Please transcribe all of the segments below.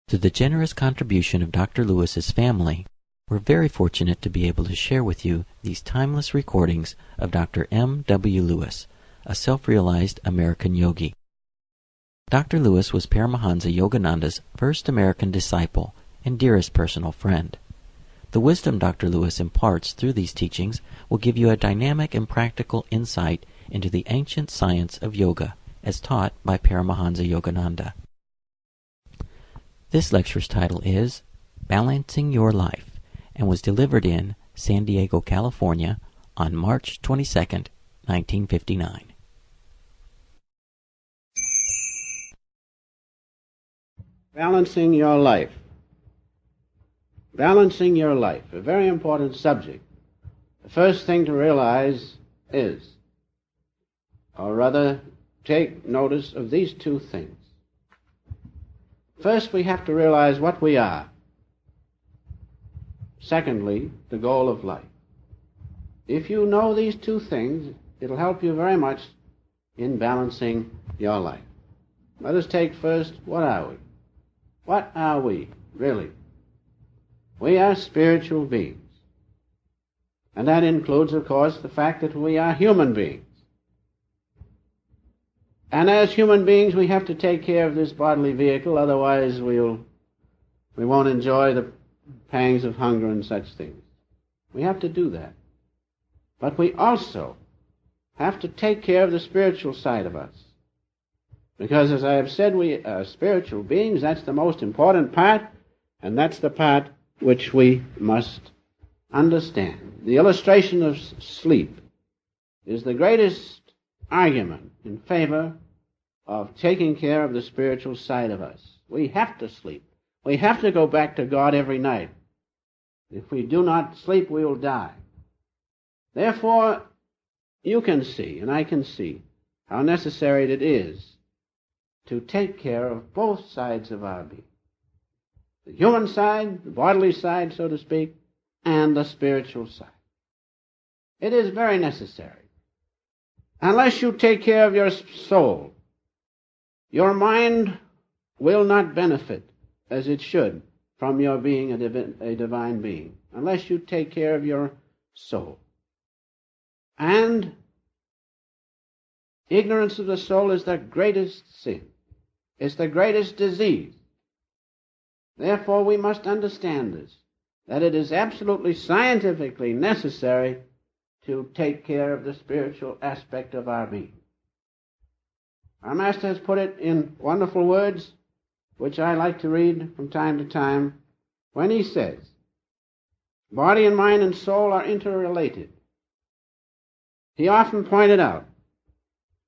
Through the generous contribution of Dr. Lewis's family, we're very fortunate to be able to share with you these timeless recordings of Dr. M. W. Lewis, a self-realized American yogi. Dr. Lewis was Paramahansa Yogananda's first American disciple and dearest personal friend. The wisdom Dr. Lewis imparts through these teachings will give you a dynamic and practical insight into the ancient science of yoga as taught by Paramahansa Yogananda. This lecture's title is Balancing Your Life and was delivered in San Diego, California on March 22, 1959. Balancing your life. Balancing your life, a very important subject. The first thing to realize is, or rather take notice of these two things. First, we have to realize what we are. Secondly, the goal of life. If you know these two things, it'll help you very much in balancing your life. Let us take first, what are we? What are we, really? We are spiritual beings. And that includes, of course, the fact that we are human beings. And as human beings, we have to take care of this bodily vehicle, otherwise we won't enjoy the pangs of hunger and such things. We have to do that. But we also have to take care of the spiritual side of us. Because, as I have said, we are spiritual beings. That's the most important part, and that's the part which we must understand. The illustration of sleep is the greatest argument in favor of taking care of the spiritual side of us. We have to sleep. We have to go back to God every night. If we do not sleep, we will die. Therefore, you can see, and I can see, how necessary it is to take care of both sides of our being. The human side, the bodily side, so to speak, and the spiritual side. It is very necessary. Unless you take care of your soul, your mind will not benefit as it should from your being a divine being, unless you take care of your soul. And ignorance of the soul is the greatest sin. It's the greatest disease. Therefore, we must understand this, that it is absolutely scientifically necessary to take care of the spiritual aspect of our being. Our Master has put it in wonderful words, which I like to read from time to time, when he says, body and mind and soul are interrelated. He often pointed out,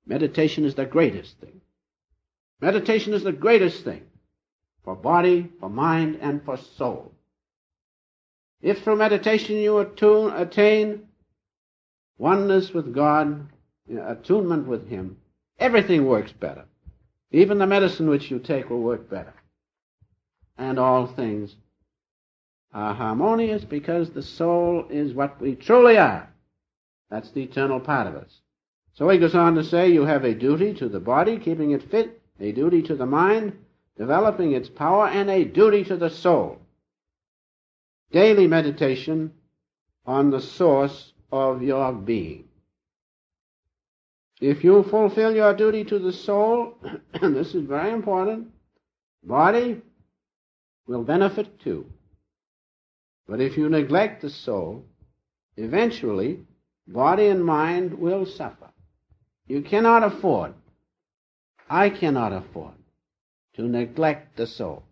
meditation is the greatest thing. Meditation is the greatest thing for body, for mind, and for soul. If through meditation you attain oneness with God, attunement with Him, everything works better. Even the medicine which you take will work better. And all things are harmonious because the soul is what we truly are. That's the eternal part of us. So he goes on to say, you have a duty to the body, keeping it fit, a duty to the mind, developing its power, and a duty to the soul. Daily meditation on the source of your being. If you fulfill your duty to the soul, and this is very important, body will benefit too. But if you neglect the soul, eventually body and mind will suffer. You cannot afford, I cannot afford, to neglect the soul.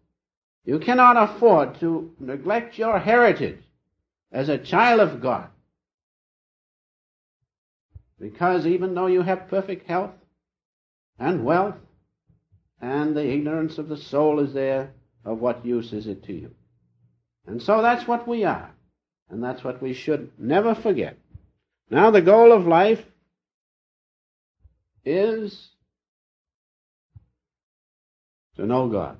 You cannot afford to neglect your heritage as a child of God. Because even though you have perfect health and wealth, and the ignorance of the soul is there, of what use is it to you? And so that's what we are, and that's what we should never forget. Now the goal of life is to know God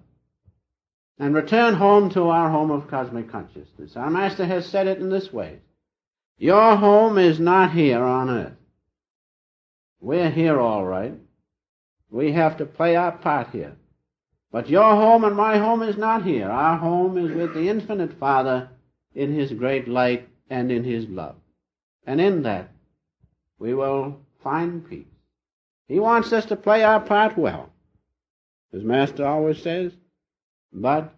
and return home to our home of cosmic consciousness. Our Master has said it in this way. Your home is not here on earth. We're here all right. We have to play our part here. But your home and my home is not here. Our home is with the infinite Father in his great light and in his love. And in that we will find peace. He wants us to play our part well, as Master always says, but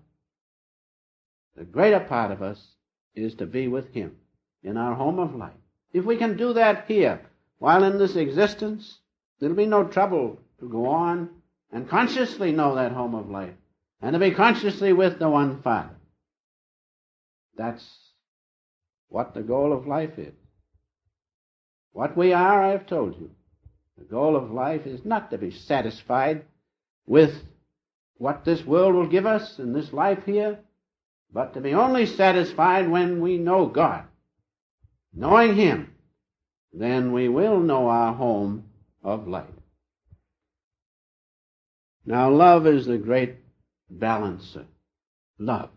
the greater part of us is to be with him in our home of life. If we can do that here, while in this existence, there'll be no trouble to go on and consciously know that home of life, and to be consciously with the one Father. That's what the goal of life is. What we are, I have told you. The goal of life is not to be satisfied with what this world will give us in this life here, but to be only satisfied when we know God. Knowing him, then we will know our home of life. Now, love is the great balancer. Love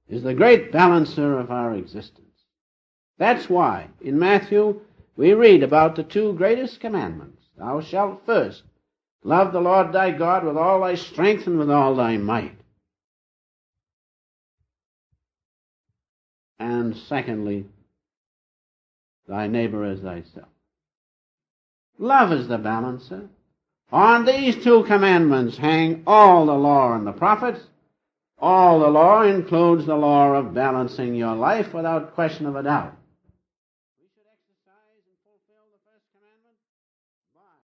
is the great balancer of our existence. That's why in Matthew we read about the two greatest commandments. Thou shalt first love the Lord thy God with all thy strength and with all thy might. And secondly, thy neighbor as thyself. Love is the balancer. On these two commandments hang all the law and the prophets. All the law includes the law of balancing your life without question of a doubt.